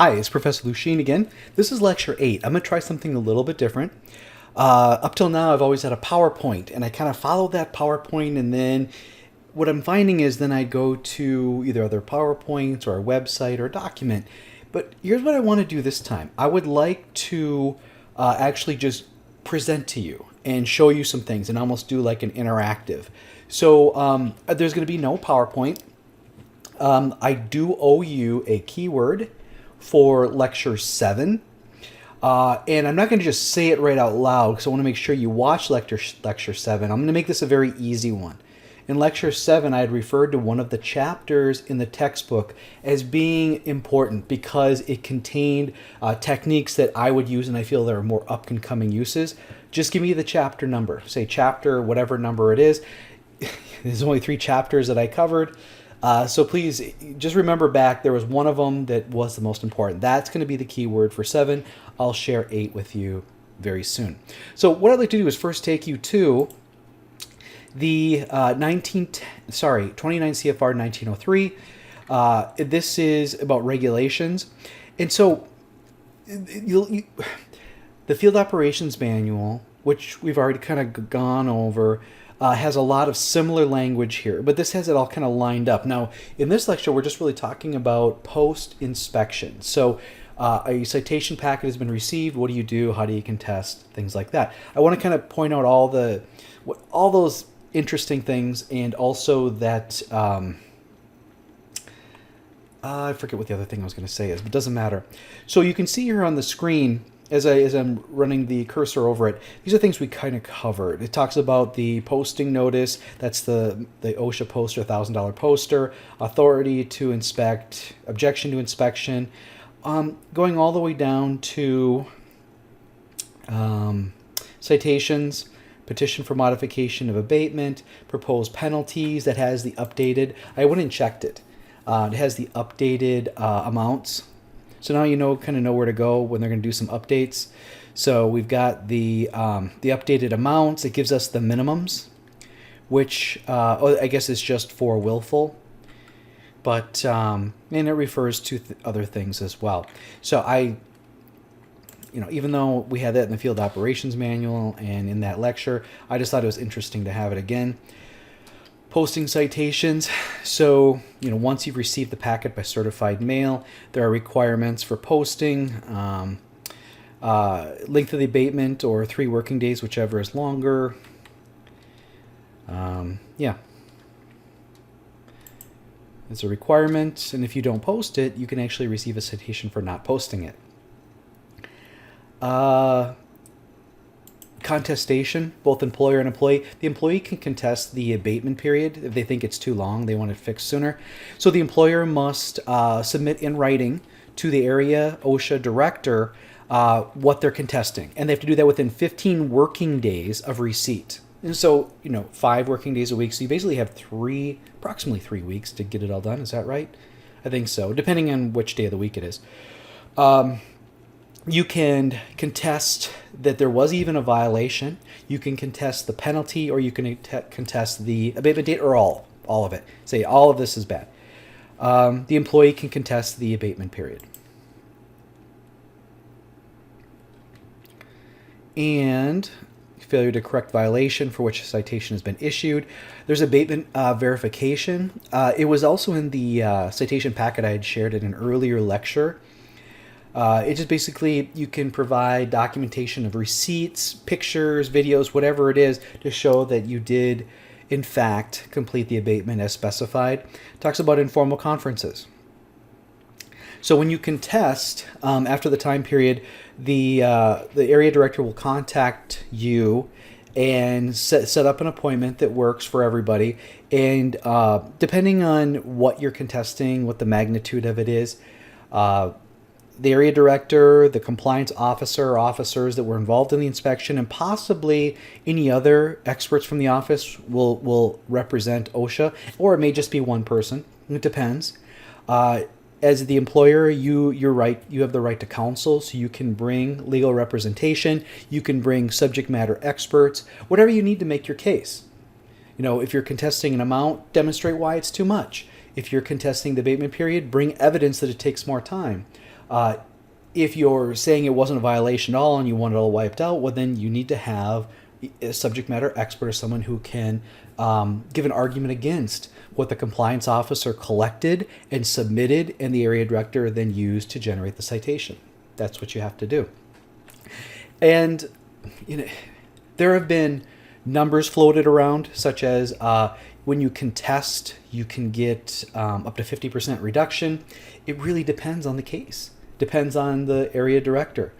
Hi, it's Professor Lucien again. This is lecture 8. I'm going to try something a little bit different. Up till now, I've always had a PowerPoint, and I kind of follow that PowerPoint, and then what I'm finding is then I go to either other PowerPoints or a website or a document. But here's what I want to do this time. I would like to actually just present to you and show you some things and almost do like an interactive. So there's going to be no PowerPoint. I do owe you a keyword for lecture 7. And I'm not going to just say it right out loud because I want to make sure you watch lecture 7. I'm going to make this a very easy one. In lecture 7, I had referred to one of the chapters in the textbook as being important because it contained techniques that I would use and I feel there are more up-and-coming uses. Just give me the chapter number. Say chapter, whatever number it is. There's only 3 chapters that I covered. So please just remember back, there was one of them that was the most important. That's going to be the keyword for 7. I'll share 8 with you very soon. So what I'd like to do is first take you to the 29 CFR 1903. This is about regulations. And so the Field Operations Manual, which we've already kind of gone over, has a lot of similar language here, but this has it all kind of lined up. Now, in this lecture, we're just really talking about post-inspection. So a citation packet has been received. What do you do? How do you contest? Things like that. I want to kind of point out all those interesting things, and also that I forget what the other thing I was going to say is, but it doesn't matter. So you can see here on the screen, as I'm running the cursor over it, these are things we kind of covered. It talks about the posting notice. That's the OSHA poster, $1,000 poster, authority to inspect, objection to inspection, going all the way down to citations, petition for modification of abatement, proposed penalties. That has the updated. I went and checked it. It has the updated amounts. So now you kind of know where to go when they're going to do some updates. So we've got the updated amounts. It gives us the minimums, which I guess is just for willful, but and it refers to other things as well. So even though we had that in the Field Operations Manual and in that lecture, I just thought it was interesting to have it again. Posting citations. So, once you've received the packet by certified mail, there are requirements for posting, length of the abatement, or 3 working days, whichever is longer. Yeah. It's a requirement, and if you don't post it, you can actually receive a citation for not posting it. Contestation, both employer and employee. The employee can contest the abatement period if they think it's too long, they want it fixed sooner. So the employer must submit in writing to the area OSHA director what they're contesting. And they have to do that within 15 working days of receipt. And so, 5 working days a week. So you basically have approximately 3 weeks to get it all done. Is that right? I think so, depending on which day of the week it is. You can contest that there was even a violation. You can contest the penalty, or you can contest the abatement date, or all of it. Say all of this is bad. The employee can contest the abatement period. And failure to correct violation for which a citation has been issued. There's abatement verification. It was also in the citation packet I had shared in an earlier lecture. It just basically, you can provide documentation of receipts, pictures, videos, whatever it is, to show that you did, in fact, complete the abatement as specified. It talks about informal conferences. So when you contest, after the time period, the area director will contact you and set up an appointment that works for everybody. And depending on what you're contesting, what the magnitude of it is, the area director, the compliance officer or officers that were involved in the inspection, and possibly any other experts from the office will represent OSHA, or it may just be one person. It depends. As the employer, you have the right to counsel, so you can bring legal representation. You can bring subject matter experts, whatever you need to make your case. If you're contesting an amount, demonstrate why it's too much. If you're contesting the abatement period, bring evidence that it takes more time. If you're saying it wasn't a violation at all and you want it all wiped out, well, then you need to have a subject matter expert or someone who can give an argument against what the compliance officer collected and submitted and the area director then used to generate the citation. That's what you have to do. And there have been numbers floated around, such as when you contest, you can get up to 50% reduction. It really depends on the case. Depends on the area director.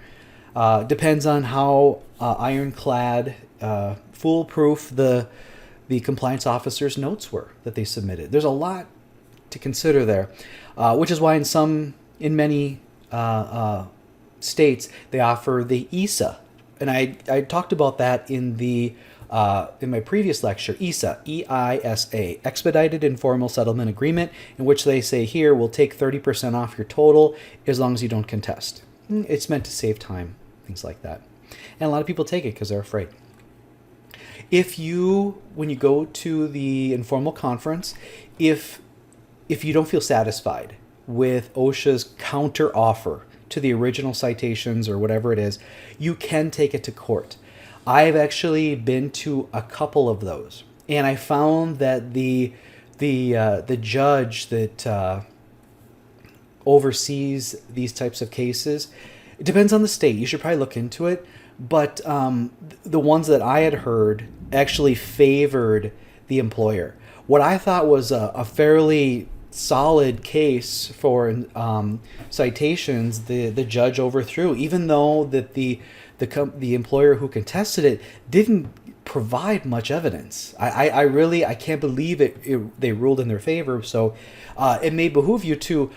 Depends on how ironclad, foolproof the compliance officer's notes were that they submitted. There's a lot to consider there, which is why in many states they offer the ESA, and I talked about that in my previous lecture. ESA, EISA, Expedited Informal Settlement Agreement, in which they say here we'll take 30% off your total as long as you don't contest. It's meant to save time, things like that, and a lot of people take it because they're afraid. When you go to the informal conference, if you don't feel satisfied with OSHA's counter offer to the original citations or whatever it is, you can take it to court. I've actually been to a couple of those, and I found that the judge that oversees these types of cases, it depends on the state. You should probably look into it. But the ones that I had heard actually favored the employer. What I thought was a fairly solid case for citations, the judge overthrew, even though that the employer who contested it didn't provide much evidence. I can't believe they ruled in their favor. So it may behoove you to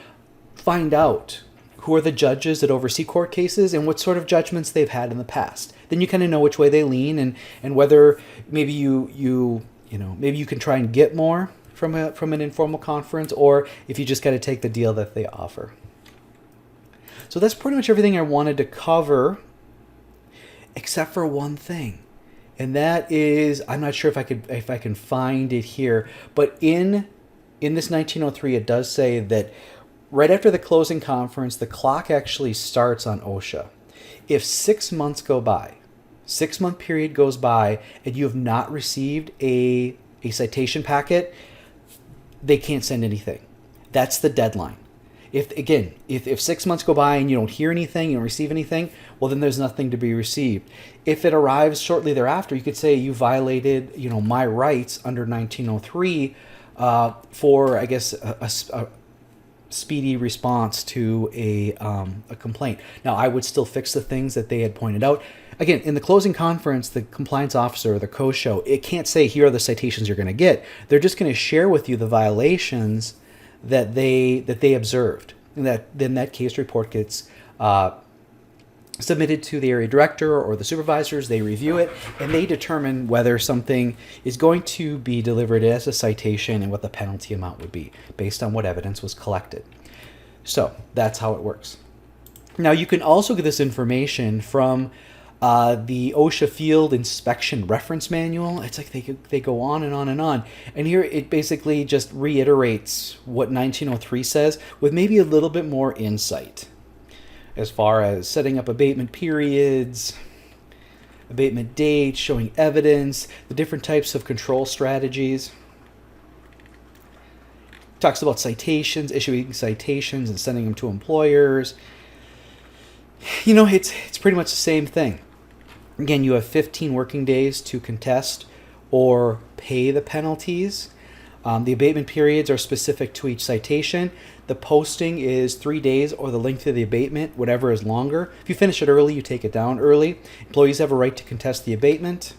find out who are the judges that oversee court cases and what sort of judgments they've had in the past. Then you kind of know which way they lean and whether maybe maybe you can try and get more from an informal conference, or if you just got to take the deal that they offer. So that's pretty much everything I wanted to cover, except for one thing, and that is, I'm not sure if I can find it here, but in this 1903 it does say that right after the closing conference, the clock actually starts on OSHA. If 6 months go by, 6-month period goes by, and you have not received a citation packet, they can't send anything. That's the deadline. If 6 months go by and you don't hear anything, you don't receive anything, well, then there's nothing to be received. If it arrives shortly thereafter, you could say you violated, my rights under 1903 for, I guess, a speedy response to a complaint. Now, I would still fix the things that they had pointed out. Again, in the closing conference, the compliance officer or the co-show, it can't say, here are the citations you're going to get. They're just going to share with you the violations that they observed. And then that case report gets submitted to the area director or the supervisors. They review it, and they determine whether something is going to be delivered as a citation and what the penalty amount would be based on what evidence was collected. So that's how it works. Now, you can also get this information from the OSHA Field Inspection Reference Manual. It's like they go on and on and on. And here it basically just reiterates what 1903 says with maybe a little bit more insight as far as setting up abatement periods, abatement dates, showing evidence, the different types of control strategies. Talks about citations, issuing citations and sending them to employers. It's pretty much the same thing. Again, you have 15 working days to contest or pay the penalties. The abatement periods are specific to each citation. The posting is 3 days or the length of the abatement, whatever is longer. If you finish it early, you take it down early. Employees have a right to contest the abatement.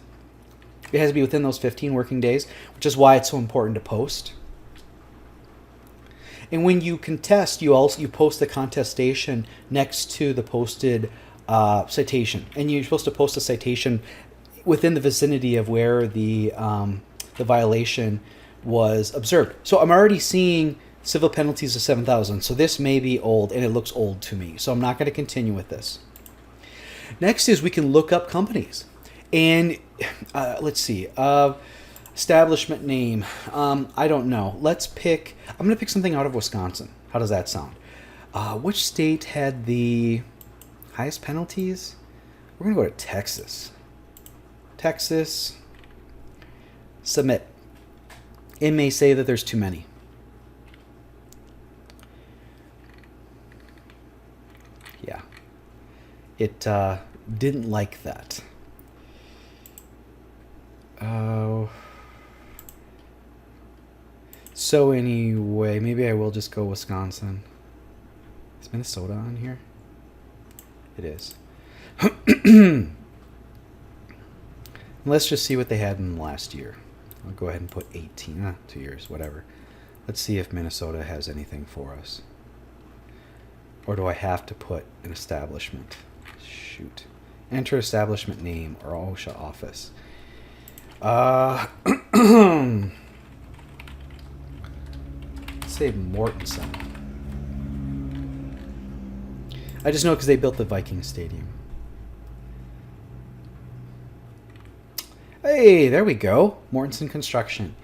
It has to be within those 15 working days, which is why it's so important to post. And when you contest, you post the contestation next to the posted citation, and you're supposed to post a citation within the vicinity of where the violation was observed. So I'm already seeing civil penalties of $7,000. So this may be old, and it looks old to me. So I'm not going to continue with this. Next is we can look up companies, and let's see. Establishment name. I don't know. I'm going to pick something out of Wisconsin. How does that sound? Which state had the highest penalties? We're going to go to Texas. Texas. Submit. It may say that there's too many. Yeah. It didn't like that. Oh. So anyway, maybe I will just go Wisconsin. Is Minnesota on here? It is. Let's just see what they had in the last year. I'll go ahead and put 18. 2 years, whatever. Let's see if Minnesota has anything for us. Or do I have to put an establishment? Shoot. Enter establishment name or OSHA office. Let's say Mortensen. I just know because they built the Viking Stadium. Hey, there we go. Mortensen Construction.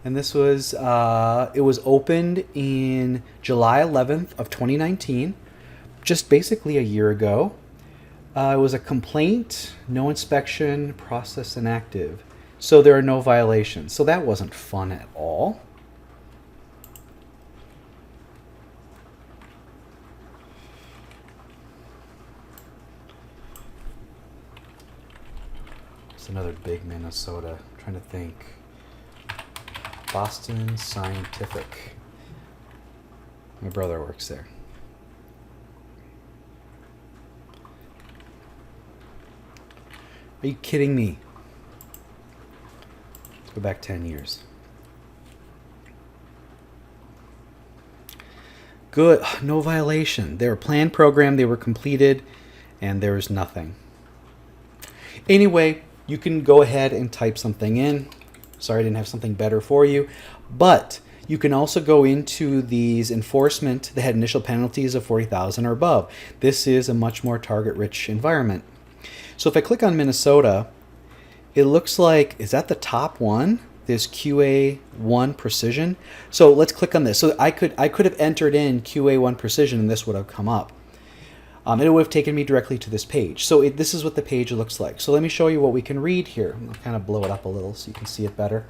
And this was, it was opened in July 11th of 2019, just basically a year ago. It was a complaint, no inspection, process inactive. So there are no violations. So that wasn't fun at all. It's another big Minnesota. I'm trying to think. Boston Scientific. My brother works there. Are you kidding me? Let's go back 10 years. Good. No violation. They were planned program. They were completed. And there was nothing. Anyway, you can go ahead and type something in. Sorry I didn't have something better for you. But you can also go into these enforcement that had initial penalties of $40,000 or above. This is a much more target-rich environment. So if I click on Minnesota, it looks like, is that the top one? This QA1 Precision. So let's click on this. So I could have entered in QA1 Precision and this would have come up. It would have taken me directly to this page. So this is what the page looks like. So let me show you what we can read here. I'll kind of blow it up a little so you can see it better.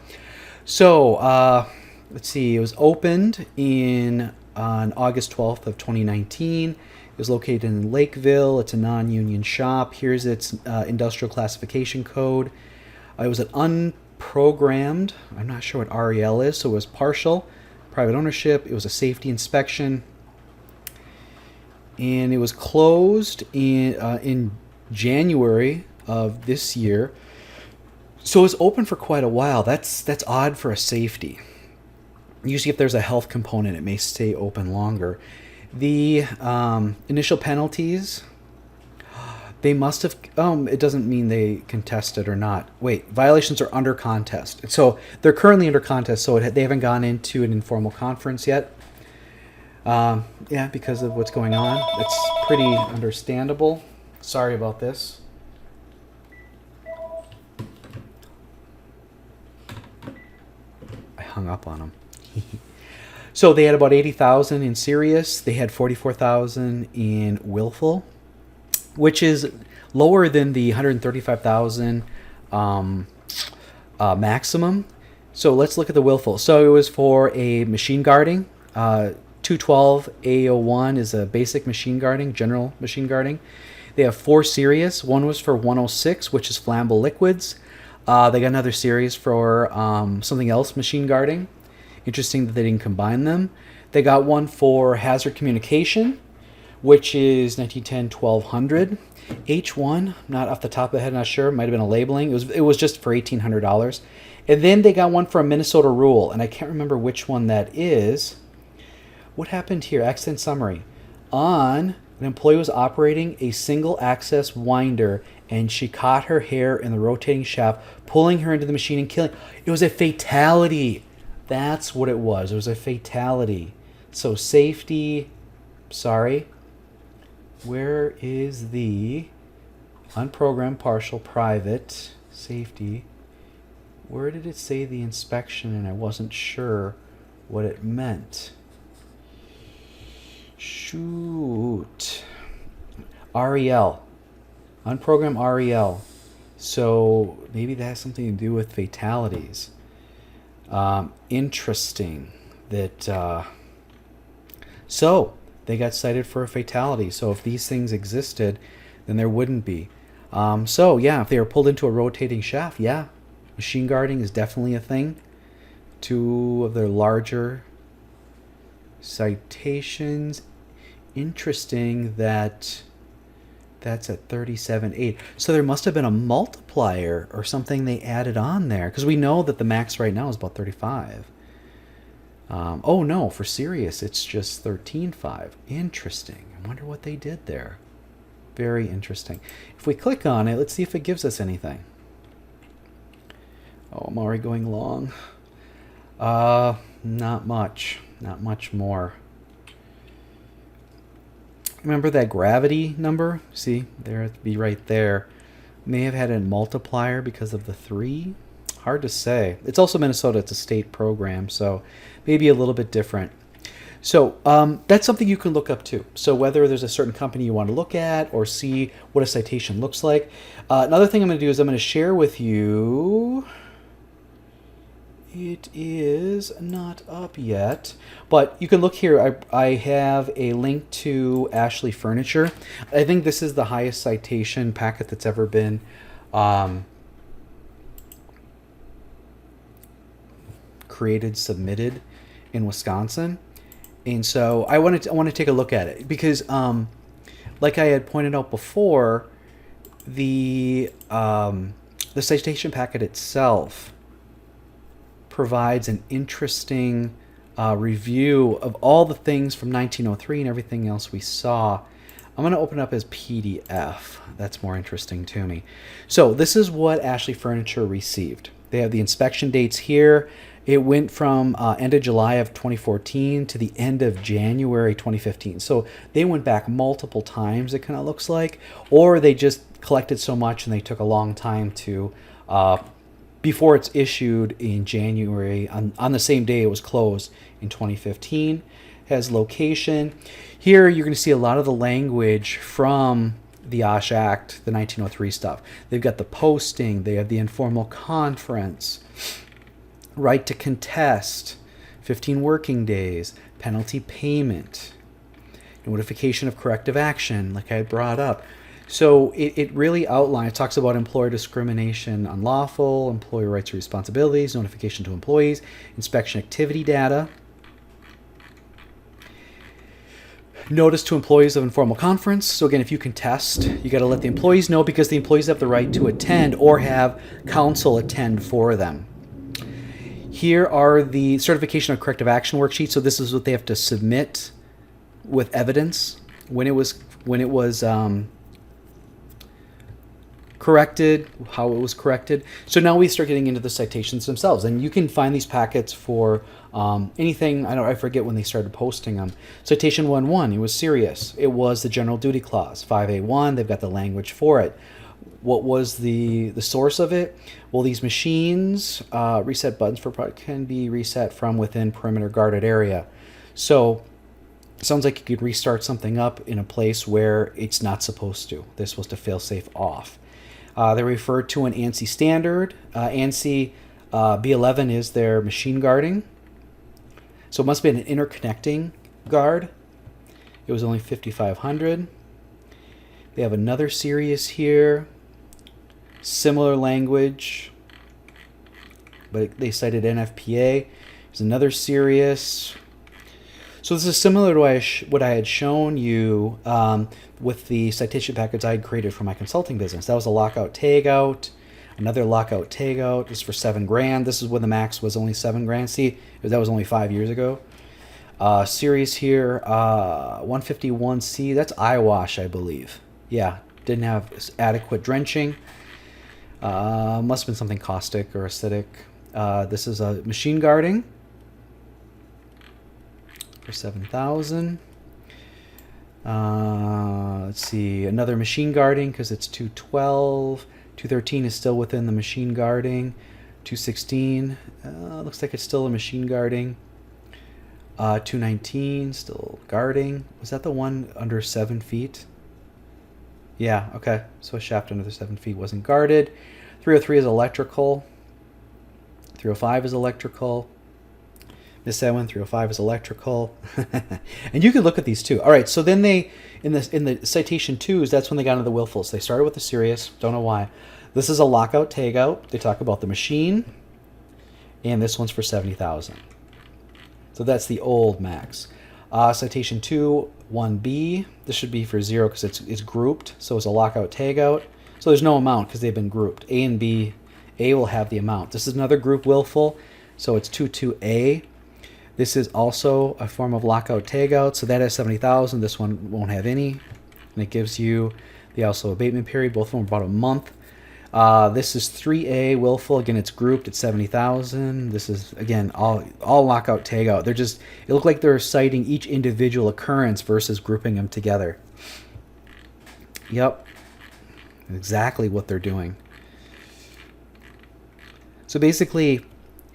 So let's see. It was opened on August 12th of 2019. It was located in Lakeville. It's a non-union shop. Here's its industrial classification code. It was an unprogrammed, I'm not sure what REL is, so it was partial, private ownership. It was a safety inspection. And it was closed in January of this year. So it was open for quite a while. That's odd for a safety. Usually if there's a health component, it may stay open longer. The initial penalties, they must have, it doesn't mean they contested or not. Wait, violations are under contest. So they're currently under contest, so they haven't gone into an informal conference yet. Yeah, because of what's going on. It's pretty understandable. Sorry about this. I hung up on them. So they had about 80,000 in serious. They had 44,000 in willful, which is lower than the 135,000 maximum. So let's look at the willful. So it was for a machine guarding. 212 A01 is a basic machine guarding, general machine guarding. They have 4 serious. One was for 106, which is flammable liquids. They got another series for something else, machine guarding. Interesting that they didn't combine them. They got one for hazard communication, which is 1910-1200. H1, not off the top of the head, not sure. Might have been a labeling. It was just for $1,800. And then they got one for a Minnesota rule, and I can't remember which one that is. What happened here? Accident summary. An employee was operating a single access winder and she caught her hair in the rotating shaft, pulling her into the machine and killing. It was a fatality. That's what it was. It was a fatality. So safety, sorry. Where is the unprogrammed partial private safety? Where did it say the inspection and I wasn't sure what it meant? Shoot. REL. Unprogrammed REL. So maybe that has something to do with fatalities. Interesting that... so they got cited for a fatality. So if these things existed, then there wouldn't be. So yeah, if they were pulled into a rotating shaft, yeah, machine guarding is definitely a thing. Two of their larger citations. Interesting that that's at 37.8. So there must have been a multiplier or something they added on there, because we know that the max right now is about 35. Oh no, for serious it's just 13.5. Interesting. I wonder what they did there. Very interesting. If we click on it, let's see if it gives us anything. Oh, I'm already going long. Not much. Not much more. Remember that gravity number? See, there it'd be right there. May have had a multiplier because of the 3. Hard to say. It's also Minnesota. It's a state program, so maybe a little bit different. So that's something you can look up too. So whether there's a certain company you want to look at or see what a citation looks like. Another thing I'm going to do is I'm going to share with you... It is not up yet, but you can look here. I have a link to Ashley Furniture. I think this is the highest citation packet that's ever been created, submitted in Wisconsin. And so I want to take a look at it because, like I had pointed out before, the citation packet itself provides an interesting review of all the things from 1903 and everything else we saw. I'm going to open up as PDF. That's more interesting to me. So this is what Ashley Furniture received. They have the inspection dates here. It went from end of July of 2014 to the end of January 2015. So they went back multiple times, it kind of looks like, or they just collected so much and they took a long time to before it's issued in January, on the same day it was closed in 2015. Has location. Here you're going to see a lot of the language from the OSHA Act, the 1903 stuff. They've got the posting, they have the informal conference, right to contest, 15 working days, penalty payment, notification of corrective action, like I brought up. So it really outlines, it talks about employer discrimination, unlawful, employee rights and responsibilities, notification to employees, inspection activity data, notice to employees of informal conference. So again, if you contest, you got to let the employees know because the employees have the right to attend or have counsel attend for them. Here are the certification of corrective action worksheets. So this is what they have to submit with evidence when it was corrected, how it was corrected. So now we start getting into the citations themselves, and you can find these packets for anything. I forget when they started posting them. Citation 1.1, it was serious. It was the general duty clause. 5A1, they've got the language for it. What was the source of it? Well, these machines, reset buttons for product can be reset from within perimeter guarded area. So it sounds like you could restart something up in a place where it's not supposed to. They're supposed to fail safe off. They refer to an ANSI standard. ANSI B11 is their machine guarding. So it must be an interconnecting guard. It was only 5,500. They have another series here. Similar language, but they cited NFPA. There's another series. So this is similar to what I had shown you with the citation packets I had created for my consulting business. That was a lockout tagout, another lockout tagout. This is for $7,000. This is when the max was only $7,000. See, that was only 5 years ago. Series here, 151C. That's eyewash, I believe. Yeah, didn't have adequate drenching. Must have been something caustic or acidic. This is a machine guarding for 7,000. Let's see, another machine guarding because it's 212. 213 is still within the machine guarding. 216 looks like it's still a machine guarding. 219, still guarding. Was that the one under 7 feet? Yeah, okay. So a shaft under 7 feet wasn't guarded. 303 is electrical. 305 is electrical. Missed that one. 305 is electrical. And you can look at these too. All right, so then they, in the citation twos, that's when they got into the willfuls. They started with the serious. Don't know why. This is a lockout, tagout. They talk about the machine. And this one's for 70,000. So that's the old max. Citation 2, 1B. This should be for 0 because it's grouped. So it's a lockout, tagout. So there's no amount because they've been grouped. A and B. A will have the amount. This is another group willful. So it's 22A. This is also a form of lockout, tagout. So that has 70,000. This one won't have any. And it gives you the also abatement period. Both of them are about a month. This is 3A willful. Again, it's grouped at 70,000. This is, again, all lockout, tagout. They're just, it looked like they're citing each individual occurrence versus grouping them together. Yep. Exactly what they're doing. So basically,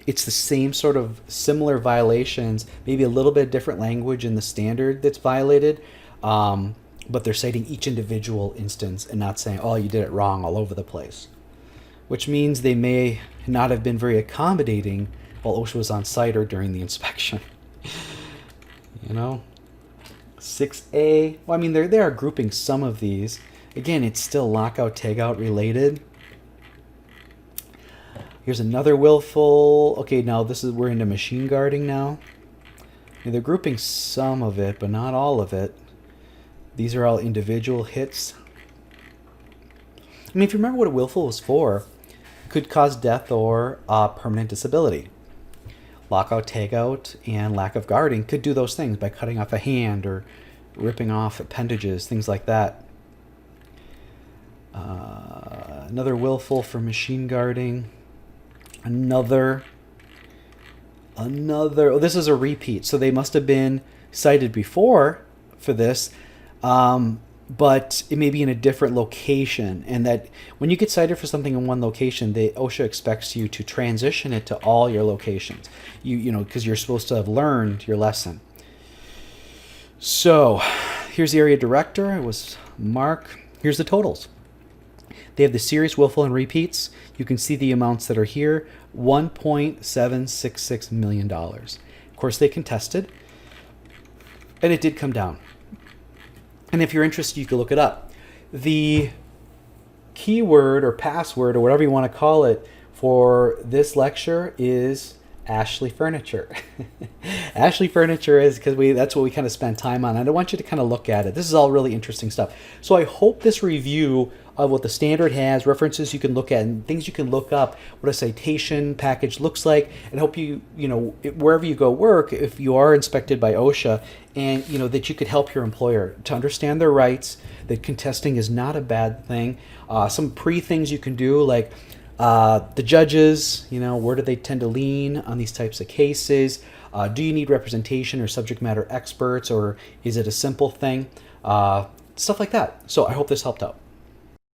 it's the same sort of similar violations, maybe a little bit different language in the standard that's violated. But they're citing each individual instance and not saying, oh, you did it wrong all over the place. Which means they may not have been very accommodating while OSHA was on site or during the inspection. You know? 6A, well, I mean, they are grouping some of these. Again, it's still lockout, tagout related. Here's another willful. Okay, now we're into machine guarding now. And they're grouping some of it, but not all of it. These are all individual hits. I mean, if you remember what a willful was for, could cause death or permanent disability. Lockout, tagout, and lack of guarding could do those things by cutting off a hand or ripping off appendages, things like that. Another willful for machine guarding. Another. Oh, this is a repeat. So they must have been cited before for this. But it may be in a different location, and that when you get cited for something in one location, OSHA expects you to transition it to all your locations. You know, because you're supposed to have learned your lesson. So here's the area director. It was Mark. Here's the totals. They have the serious, willful, and repeats. You can see the amounts that are here: $1.766 million. Of course, they contested, and it did come down. And if you're interested, you can look it up. The keyword or password or whatever you want to call it for this lecture is Ashley Furniture. Ashley Furniture is because that's what we kind of spend time on. And I want you to kind of look at it. This is all really interesting stuff. So I hope this review of what the standard has, references you can look at, and things you can look up, what a citation package looks like, and hope wherever you go work, if you are inspected by OSHA, and that you could help your employer to understand their rights, that contesting is not a bad thing. Some things you can do, like the judges, where do they tend to lean on these types of cases? Do you need representation or subject matter experts, or is it a simple thing? Stuff like that. So I hope this helped out.